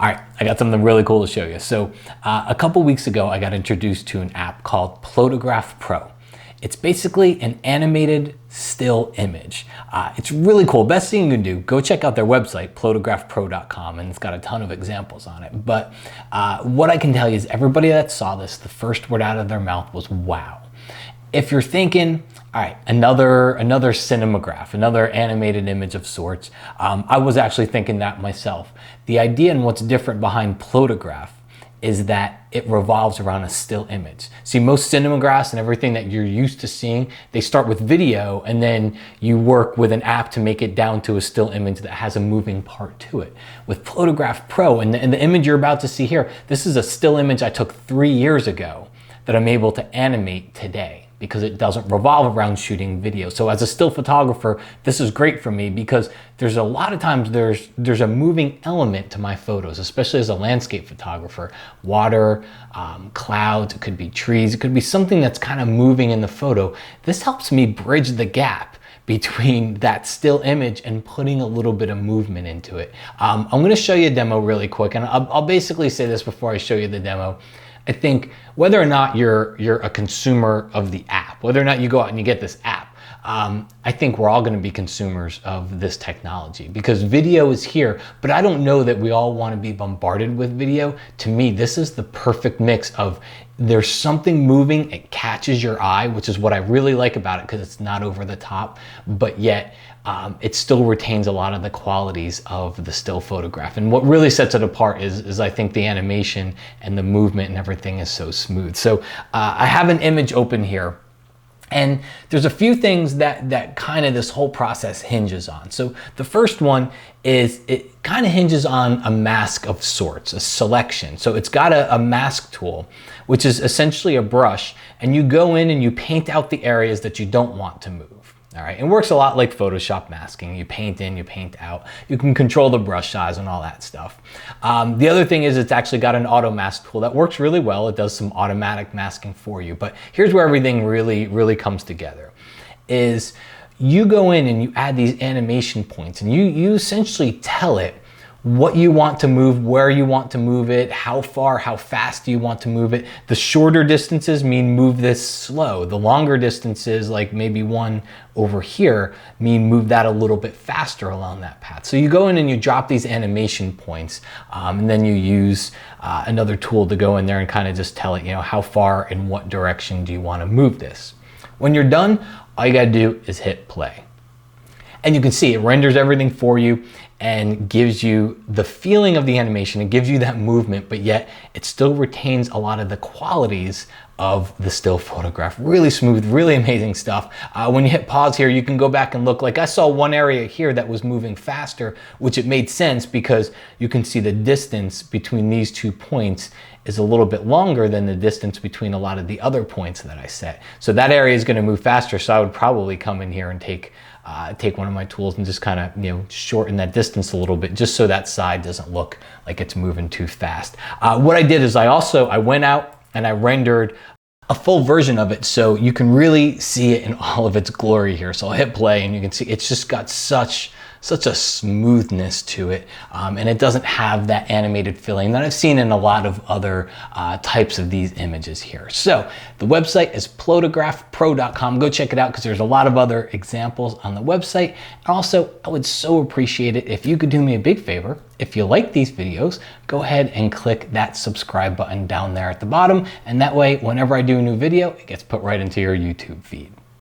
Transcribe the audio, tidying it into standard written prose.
All right, I got something really cool to show you. So a couple weeks ago, I got introduced to an app called Plotagraph Pro. It's basically an animated still image. It's really cool. Best thing you can do, go check out their website, plotagraphpro.com, and it's got a ton of examples on it. But what I can tell you is everybody that saw this, the first word out of their mouth was wow. If you're thinking, all right, another cinematograph, another animated image of sorts, I was actually thinking that myself. The idea and what's different behind Plotagraph is that it revolves around a still image. See, most cinemagraphs and everything that you're used to seeing, they start with video and then you work with an app to make it down to a still image that has a moving part to it. With Plotagraph Pro and the image you're about to see here, this is a still image I took 3 years ago that I'm able to animate today, because it doesn't revolve around shooting video. So as a still photographer, this is great for me because there's a lot of times there's a moving element to my photos, especially as a landscape photographer. Water, clouds, it could be trees, it could be something that's kind of moving in the photo. This helps me bridge the gap between that still image and putting a little bit of movement into it. I'm gonna show you a demo really quick, and I'll basically say this before I show you the demo. I think whether or not you're a consumer of the app, whether or not you go out and you get this app, I think we're all going to be consumers of this technology because video is here, but I don't know that we all want to be bombarded with video. To me, this is the perfect mix of there's something moving, it catches your eye, which is what I really like about it because it's not over the top, but yet it still retains a lot of the qualities of the still photograph. And what really sets it apart is I think the animation and the movement and everything is so smooth. So I have an image open here. And there's a few things that kind of this whole process hinges on. So the first one is it kind of hinges on a mask of sorts, a selection. So it's got a mask tool, which is essentially a brush, and you go in and you paint out the areas that you don't want to move. All right, it works a lot like Photoshop masking. You paint in, you paint out. You can control the brush size and all that stuff. The other thing is it's actually got an auto mask tool that works really well. It does some automatic masking for you. But here's where everything really comes together. Is you go in and you add these animation points and you essentially tell it what you want to move, where you want to move it, how far, how fast do you want to move it. The shorter distances mean move this slow. The longer distances, like maybe one over here, mean move that a little bit faster along that path. So you go in and you drop these animation points, and then you use another tool to go in there and kind of just tell it, you know, how far and what direction do you want to move this. When you're done, all you gotta do is hit play. And you can see it renders everything for you and gives you the feeling of the animation. It gives you that movement, but yet it still retains a lot of the qualities of the still photograph. Really smooth, really amazing stuff. When you hit pause here, you can go back and look. Like I saw one area here that was moving faster, which it made sense because you can see the distance between these 2 points is a little bit longer than the distance between a lot of the other points that I set. So that area is gonna move faster, so I would probably come in here and take one of my tools and just kind of, you know, shorten that distance a little bit just so that side doesn't look like it's moving too fast. What I did is I went out and I rendered a full version of it so you can really see it in all of its glory here. So I'll hit play and you can see it's just got such a smoothness to it, and it doesn't have that animated feeling that I've seen in a lot of other types of these images here. So the website is plotagraphpro.com. Go check it out because there's a lot of other examples on the website. And also, I would so appreciate it if you could do me a big favor. If you like these videos, go ahead and click that subscribe button down there at the bottom, and that way, whenever I do a new video, it gets put right into your YouTube feed.